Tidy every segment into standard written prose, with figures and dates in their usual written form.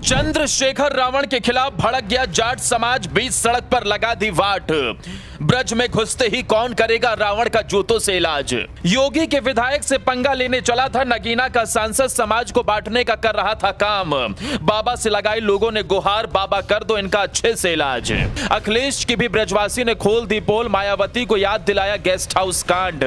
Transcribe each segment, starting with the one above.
चंद्रशेखर रावण के खिलाफ भड़क गया जाट समाज, बीच सड़क पर लगा दी वाट। ब्रज में घुसते ही कौन करेगा रावण का जूतों से इलाज। योगी के विधायक से पंगा लेने चला था नगीना का सांसद, समाज को बांटने का कर रहा था काम। बाबा से लगाई लोगों ने गुहार, बाबा कर दो इनका अच्छे से इलाज। अखिलेश की भी ब्रजवासी ने खोल दी पोल, मायावती को याद दिलाया गेस्ट हाउस कांड।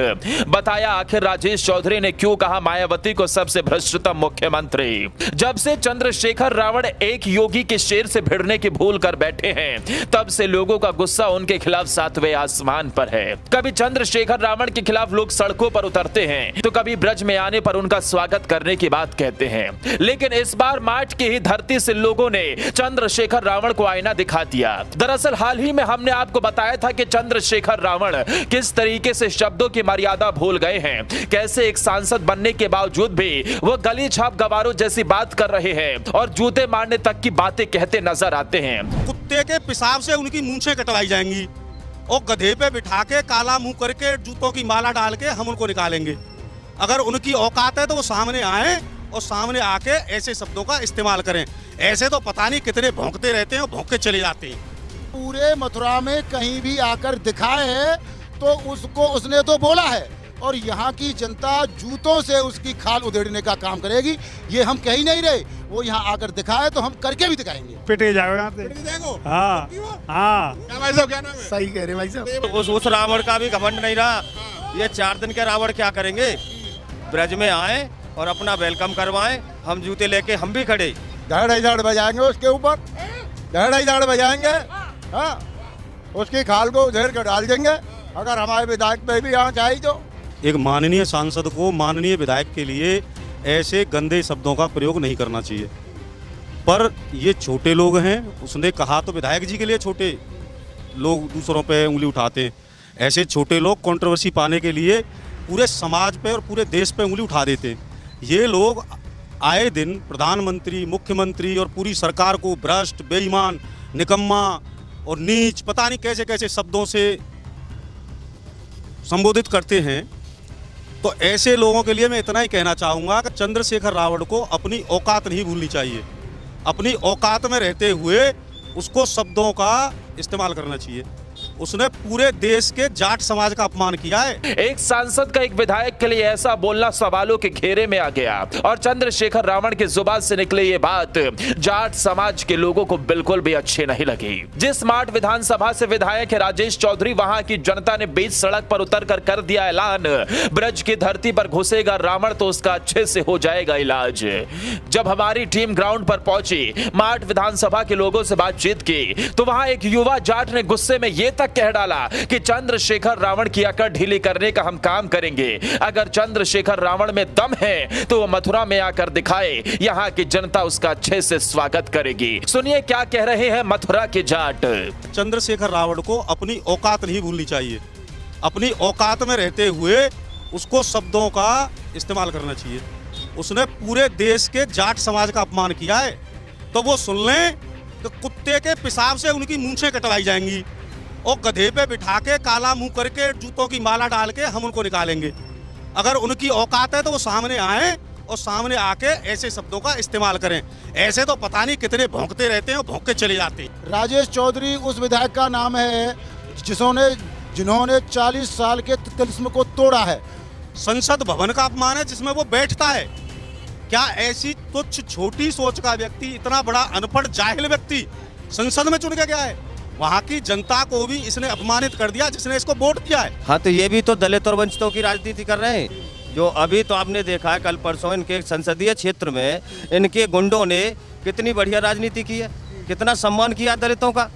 बताया आखिर राजेश चौधरी ने क्यों कहा मायावती को सबसे भ्रष्टतम मुख्यमंत्री। जब से चंद्रशेखर रावण एक योगी के शेर से भिड़ने की भूल कर बैठे हैं, तब से लोगों का गुस्सा उनके खिलाफ सातवें आसमान पर है। कभी चंद्रशेखर रावण के खिलाफ लोग सड़कों पर उतरते हैं, तो कभी ब्रज में आने पर उनका स्वागत करने की बात कहते हैं। लेकिन इस बार माट की ही धरती से लोगों ने चंद्रशेखर रावण को आईना दिखा दिया। दरअसल हाल ही में हमने आपको बताया था कि चंद्रशेखर रावण किस तरीके से शब्दों की मर्यादा भूल गए हैं, कैसे एक सांसद बनने के बावजूद भी वो गली छाप गवारों जैसी बात कर रहे हैं और जूते मारने तक की बातें कहते नजर आते हैं। कुत्ते के पेशाब से उनकी मूंछें कटवाई जाएंगी और गधे पे बिठा के काला मुंह करके जूतों की माला डाल के हम उनको निकालेंगे। अगर उनकी औकात है तो वो सामने आए और सामने आके ऐसे शब्दों का इस्तेमाल करें। ऐसे तो पता नहीं कितने भौंकते रहते हैं और भौंक के चले जाते हैं। पूरे मथुरा में कहीं भी आकर दिखाए है तो उसको उसने तो बोला है और यहाँ की जनता जूतों से उसकी खाल उधेड़ने का काम करेगी। ये हम कह ही नहीं रहे, वो यहाँ आकर दिखाए तो हम करके भी दिखाएंगे। पिटे जाओ यहाँ से। हाँ हाँ, क्या भाई साहब, क्या नाम है? सही कह रहे भाई साहब। उस रावण का भी घमंड नहीं रहा। ये 4 दिन के रावण क्या करेंगे? ब्रज में आए और अपना वेलकम करवाएं, हम जूते लेके हम भी खड़े। धड़ बजाएंगे उसके ऊपर, धड़ बजाएंगे। हाँ, उसकी खाल को उधेड़ कर डाल देंगे अगर हमारे विधायक पे भी यहाँ चाहिए तो। एक माननीय सांसद को माननीय विधायक के लिए ऐसे गंदे शब्दों का प्रयोग नहीं करना चाहिए। पर ये छोटे लोग हैं, उसने कहा तो विधायक जी के लिए छोटे लोग दूसरों पे उंगली उठाते हैं। ऐसे छोटे लोग कंट्रोवर्सी पाने के लिए पूरे समाज पे और पूरे देश पे उंगली उठा देते हैं। ये लोग आए दिन प्रधानमंत्री, मुख्यमंत्री और पूरी सरकार को भ्रष्ट, बेईमान, निकम्मा और नीच, पता नहीं कैसे कैसे शब्दों से संबोधित करते हैं। तो ऐसे लोगों के लिए मैं इतना ही कहना चाहूँगा कि चंद्रशेखर रावण को अपनी औकात नहीं भूलनी चाहिए। अपनी औकात में रहते हुए उसको शब्दों का इस्तेमाल करना चाहिए। उसने पूरे देश के जाट समाज का अपमान किया है। एक सांसद का एक विधायक के लिए ऐसा बोलना सवालों के घेरे में आ गया और चंद्रशेखर रावण की जुबान से निकले ये बात जाट समाज के लोगों को बिल्कुल भी अच्छी नहीं लगी। जिस माट विधानसभा से विधायक है राजेश चौधरी, वहां की जनता ने बीच सड़क पर उतर कर दिया ऐलान, ब्रज की धरती पर घुसेगा रावण तो उसका अच्छे से हो जाएगा इलाज। जब हमारी टीम ग्राउंड पर पहुंची, माट विधानसभा के लोगों से बातचीत की, तो वहां एक युवा जाट ने गुस्से में ये तक कह डाला कि चंद्रशेखर रावण की अकड़ ढीली करने का हम काम करेंगे। अगर चंद्रशेखर रावण में दम है तो वो मथुरा में आकर दिखाए, यहाँ की जनता उसका अच्छे से स्वागत करेगी। सुनिए क्या कह रहे हैं मथुरा के जाट। चंद्रशेखर रावण को अपनी औकात नहीं भूलनी चाहिए। अपनी औकात में रहते हुए उसको शब्दों का इस्तेमाल करना चाहिए। उसने पूरे देश के जाट समाज का अपमान किया है, तो वो सुन लें तो कुत्ते के पेशाब से उनकी मूंछें कटवाई जाएंगी और गधे पे बिठा के काला मुंह करके जूतों की माला डाल के हम उनको निकालेंगे। अगर उनकी औकात है तो वो सामने आए और सामने आके ऐसे शब्दों का इस्तेमाल करें। ऐसे तो पता नहीं कितने भौंकते रहते हैं और भौंक के चले जाते हैं। राजेश चौधरी उस विधायक का नाम है जिन्होंने 40 साल के तिलिस्म को तोड़ा है। संसद भवन का अपमान है जिसमें वो बैठता है। क्या ऐसी तुच्छ छोटी सोच का व्यक्ति, इतना बड़ा अनपढ़ जाहिल व्यक्ति संसद में चुन के गया है? वहाँ की जनता को भी इसने अपमानित कर दिया जिसने इसको वोट दिया है। हाँ, तो ये भी तो दलित और वंचितों की राजनीति कर रहे हैं। जो अभी तो आपने देखा है, कल परसों इनके संसदीय क्षेत्र में इनके गुंडों ने कितनी बढ़िया राजनीति की है, कितना सम्मान किया दलितों का।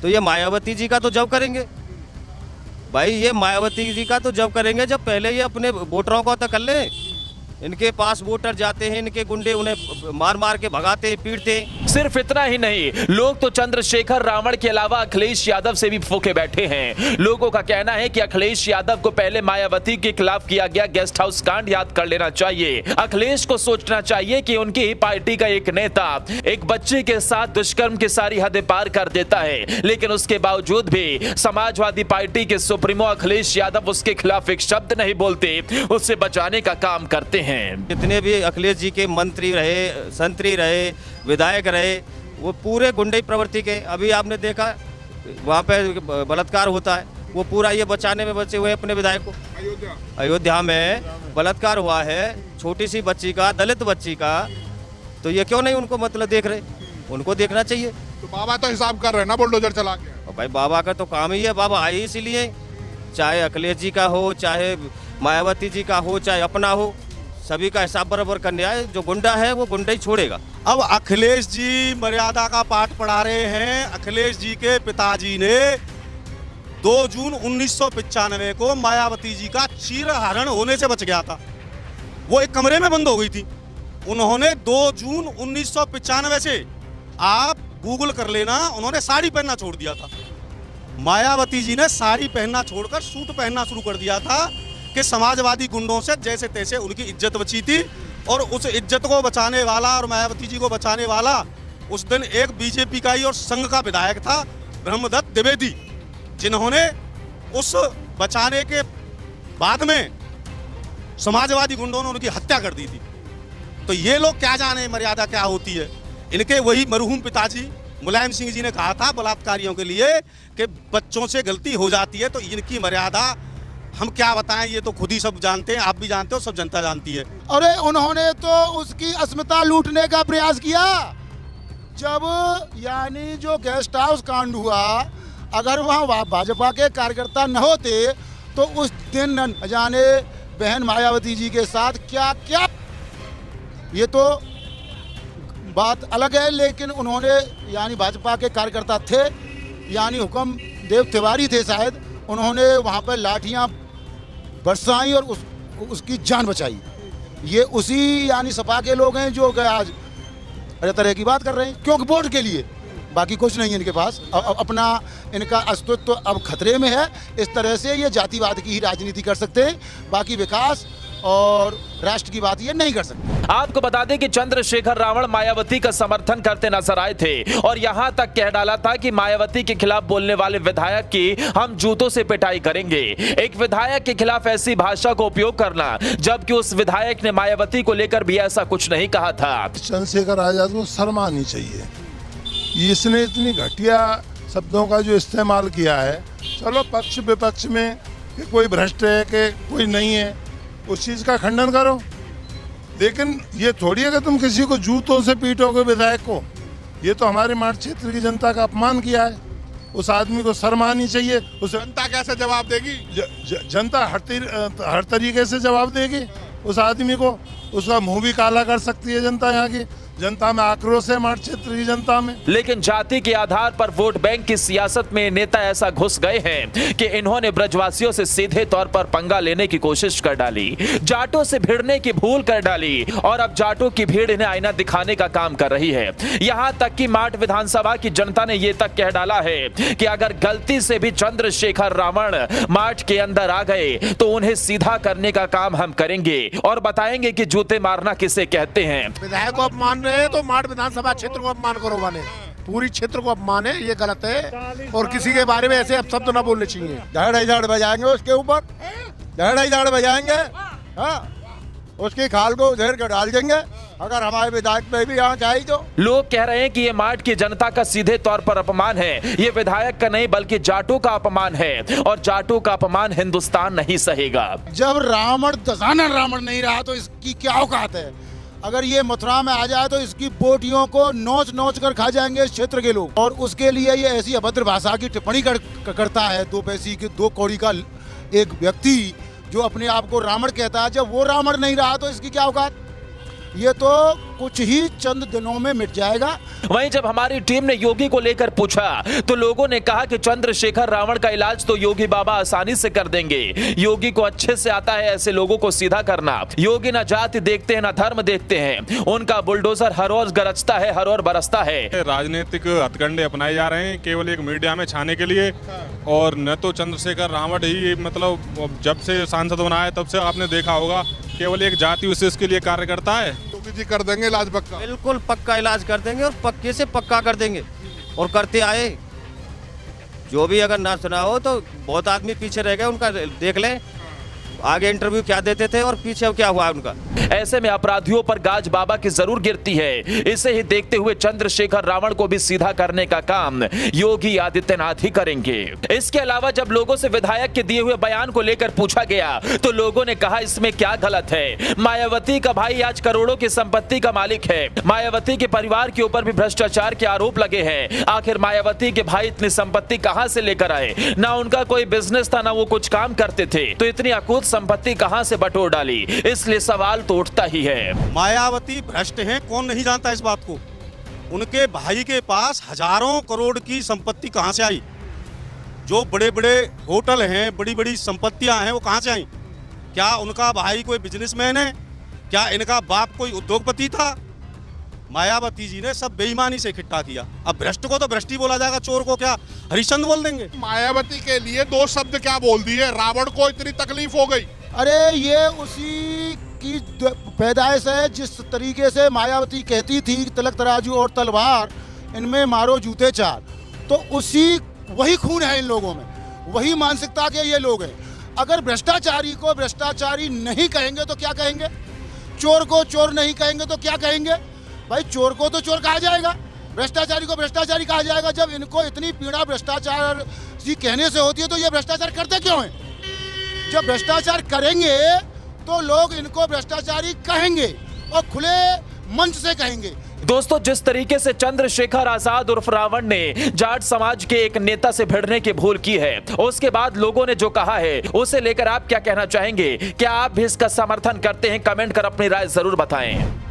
तो ये मायावती जी का तो जब करेंगे भाई, ये मायावती जी का तो जब करेंगे जब पहले ये अपने वोटरों को तो कर ले। इनके पास वोटर जाते हैं, इनके गुंडे उन्हें मार मार के भगाते, पीटते। सिर्फ इतना ही नहीं, लोग तो चंद्रशेखर रावण के अलावा अखिलेश यादव से भी फूके बैठे हैं। लोगों का कहना है कि अखिलेश यादव को पहले मायावती के खिलाफ किया गया गेस्ट हाउस कांड याद कर लेना चाहिए। अखिलेश को सोचना चाहिए कि उनकी ही पार्टी का एक नेता एक बच्चे के साथ दुष्कर्म की सारी हदें पार कर देता है, लेकिन उसके बावजूद भी समाजवादी पार्टी के सुप्रीमो अखिलेश यादव उसके खिलाफ एक शब्द नहीं बोलते, उससे बचाने का काम करते हैं। जितने भी अखिलेश जी के मंत्री रहे, संतरी रहे, विधायक रहे, वो पूरे गुंडई प्रवृत्ति के। अभी आपने देखा वहाँ पे बलात्कार होता है, वो पूरा ये बचाने में बचे हुए हैं अपने विधायक को। अयोध्या में बलात्कार हुआ है छोटी सी बच्ची का, दलित बच्ची का, तो ये क्यों नहीं उनको मतलब देख रहे? उनको देखना चाहिए। तो बाबा तो हिसाब कर रहे हैं ना बुलडोजर चला के। और भाई बाबा का तो काम ही है, बाबा आए इसीलिए, चाहे अखिलेश जी का हो, चाहे मायावती जी का हो, चाहे अपना हो, सभी का हिसाब बराबर करने आए। जो गुंडा है वो गुंडा ही छोड़ेगा। अब अखिलेश जी मर्यादा का पाठ पढ़ा रहे हैं। अखिलेश जी के पिताजी ने 2 जून 1995 को मायावती जी का चीरहरण होने से बच गया था। वो एक कमरे में बंद हो गई थी। उन्होंने 2 जून 1995 से, आप गूगल कर लेना, उन्होंने साड़ी पहनना छोड़ दिया था। मायावती जी ने साड़ी पहनना छोड़कर सूट पहनना शुरू कर दिया था कि समाजवादी गुंडों से जैसे तैसे उनकी इज्जत बची थी। और उस इज्जत को बचाने वाला और मायावती जी को बचाने वाला उस दिन एक बीजेपी का ही और संघ का विधायक था, ब्रह्मदत्त द्विवेदी, जिन्होंने उस बचाने के बाद में समाजवादी गुंडों ने उनकी हत्या कर दी थी। तो ये लोग क्या जाने मर्यादा क्या होती है। इनके वही मरहूम पिताजी मुलायम सिंह जी ने कहा था बलात्कारियों के लिए कि बच्चों से गलती हो जाती है, तो इनकी मर्यादा हम क्या बताएं, ये तो खुद ही सब जानते हैं, आप भी जानते हो, सब जनता जानती है। अरे उन्होंने तो उसकी अस्मिता लूटने का प्रयास किया। जब यानी जो गेस्ट हाउस कांड हुआ, अगर वहाँ भाजपा के कार्यकर्ता न होते तो उस दिन न जाने बहन मायावती जी के साथ क्या क्या, ये तो बात अलग है। लेकिन उन्होंने यानी भाजपा के कार्यकर्ता थे, यानी हुक्म देव तिवारी थे शायद, उन्होंने वहाँ पर लाठियाँ बरसाई और उसकी जान बचाई। ये उसी यानी सपा के लोग हैं जो आज अरे तरह की बात कर रहे हैं, क्योंकि वोट के लिए, बाकी कुछ नहीं है इनके पास। अपना इनका अस्तित्व तो अब खतरे में है। इस तरह से ये जातिवाद की ही राजनीति कर सकते हैं, बाकी विकास और राष्ट्र की बात ये नहीं कर सकते। आपको बता दें कि चंद्रशेखर रावण मायावती का समर्थन करते नजर आए थे और यहां तक कह डाला था कि मायावती के खिलाफ बोलने वाले विधायक की हम जूतों से पिटाई करेंगे। एक विधायक के खिलाफ ऐसी भाषा को उपयोग करना, जबकि उस विधायक ने मायावती को लेकर भी ऐसा कुछ नहीं कहा था। चंद्रशेखर आजाद को शर्म आनी चाहिए। इसने इतनी घटिया शब्दों का जो इस्तेमाल किया है, चलो पक्ष विपक्ष में कि कोई भ्रष्ट है कि कोई नहीं है, उस चीज का खंडन करो, लेकिन ये थोड़ी है कि तुम किसी को जूतों से पीटोगे विधायक को। ये तो हमारे माठ क्षेत्र की जनता का अपमान किया है। उस आदमी को शर्म आनी चाहिए। उस जनता कैसे जवाब देगी? जनता हर तरीके से जवाब देगी उस आदमी को। उसका मुंह भी काला कर सकती है जनता। यहाँ की जनता में आक्रोश है, माठ क्षेत्र की जनता में। लेकिन जाति के आधार पर वोट बैंक की सियासत में नेता ऐसा घुस गए हैं कि इन्होंने ब्रजवासियों से सीधे तौर पर पंगा लेने की कोशिश कर डाली, जाटों से भिड़ने की भूल कर डाली और अब जाटों की भीड़ इन्हें आईना दिखाने का काम कर रही है। यहां तक कि माठ विधानसभा की जनता ने यह तक कह डाला है कि अगर गलती से भी चंद्रशेखर रावण माठ के अंदर आ गए तो उन्हें सीधा करने का काम हम करेंगे और बताएंगे कि जूते मारना किसे कहते हैं। विधायक को अपमान रहे तो माठ विधानसभा क्षेत्र को अपमान करो, माने पूरी क्षेत्र को अपमान है, ये गलत है। और किसी के बारे में ऐसे अपशब्द न बोलने चाहिए। झाड़ बजाएंगे उसके ऊपर, झाड़ बजाएंगे, हाँ, उसकी खाल को उधेड़ कर डाल देंगे अगर हमारे विधायक पे भी यहाँ चाहिए तो। लोग कह रहे हैं कि ये माठ की जनता का सीधे तौर पर अपमान है। ये विधायक का नहीं बल्कि जाटों का अपमान है और जाटों का अपमान हिंदुस्तान नहीं सहेगा। जब रावण दशानन रावण नहीं रहा तो इसकी क्या औकात है? अगर ये मथुरा में आ जाए तो इसकी बोटियों को नोच नोच कर खा जाएंगे इस क्षेत्र के लोग। और उसके लिए ये ऐसी अभद्र भाषा की टिप्पणी करता है, 2 पैसे की 2 कौड़ी का एक व्यक्ति जो अपने आप को रावण कहता है। जब वो रावण नहीं रहा तो इसकी क्या औकात? ये तो कुछ ही चंद दिनों में मिट जाएगा। वहीं जब हमारी टीम ने योगी को लेकर पूछा तो लोगों ने कहा कि चंद्रशेखर रावण का इलाज तो योगी बाबा आसानी से कर देंगे। योगी को अच्छे से आता है ऐसे लोगों को सीधा करना। योगी न जाति देखते हैं न धर्म देखते हैं, उनका बुलडोजर हर ओर गरजता है, हर ओर बरसता है। राजनीतिक हथकंडे अपनाए जा रहे हैं केवल एक मीडिया में छाने के लिए। और न तो चंद्रशेखर रावण ही मतलब जब से सांसद बना है तब से आपने देखा होगा केवल एक जाति विशेष के लिए कार्य करता है। जी कर देंगे इलाज पक्का, बिल्कुल पक्का इलाज कर देंगे और पक्के से पक्का कर देंगे और करते आए। जो भी अगर ना सुना हो तो बहुत आदमी पीछे रह गए, उनका देख लें। आगे इंटरव्यू क्या देते थे और पीछे अब क्या हुआ उनका। ऐसे में अपराधियों पर गाज बाबा की जरूर गिरती है। इसे ही देखते हुए चंद्रशेखर रावण को भी सीधा करने का काम योगी आदित्यनाथ ही करेंगे। इसके अलावा जब लोगों से विधायक के दिए हुए बयान को लेकर पूछा गया तो लोगों ने कहा इसमें क्या गलत है। मायावती का भाई आज करोड़ों की संपत्ति का मालिक है। मायावती के परिवार के ऊपर भी भ्रष्टाचार के आरोप लगे हैं। आखिर मायावती के भाई इतनी संपत्ति कहां से लेकर आए? ना उनका कोई बिजनेस था, ना वो कुछ काम करते थे, तो इतनी अकूत संपत्ति कहां से बटोर डाली? इसलिए सवाल तो उठता ही है। मायावती भ्रष्ट हैं, कौन नहीं जानता इस बात को। उनके भाई के पास हजारों करोड़ की संपत्ति कहां से आई? जो बड़े बड़े होटल हैं, बड़ी बड़ी संपत्तियां हैं, वो कहां से आई? क्या उनका भाई कोई बिजनेसमैन है? क्या इनका बाप कोई उद्योगपति था? मायावती जी ने सब बेईमानी से इकट्ठा किया। अब भ्रष्ट को तो भ्रष्ट ही बोला जाएगा, चोर को क्या हरिश्चंद्र बोल देंगे? मायावती के लिए 2 शब्द क्या बोल दिए, रावण को इतनी तकलीफ हो गई। अरे ये उसी की पैदाइश है। जिस तरीके से मायावती कहती थी तिलक तराजू और तलवार इनमें मारो जूते चार, तो वही खून है इन लोगों में, वही मानसिकता के ये लोग हैं। अगर भ्रष्टाचारी को भ्रष्टाचारी नहीं कहेंगे तो क्या कहेंगे? चोर को चोर नहीं कहेंगे तो क्या कहेंगे? भाई चोर को तो चोर कहा जाएगा, भ्रष्टाचारी को भ्रष्टाचारी कहा जाएगा। जब इनको इतनी पीड़ा भ्रष्टाचार जी कहने से होती है तो ये भ्रष्टाचार करते क्यों हैं? जब भ्रष्टाचार करेंगे तो लोग इनको भ्रष्टाचारी कहेंगे और खुले मंच से कहेंगे। दोस्तों, जिस तरीके से चंद्रशेखर आजाद उर्फ रावण ने जाट समाज के एक नेता से भिड़ने की भूल की है, उसके बाद लोगों ने जो कहा है उसे लेकर आप क्या कहना चाहेंगे? क्या आप भी इसका समर्थन करते हैं? कमेंट कर अपनी राय जरूर बताएं।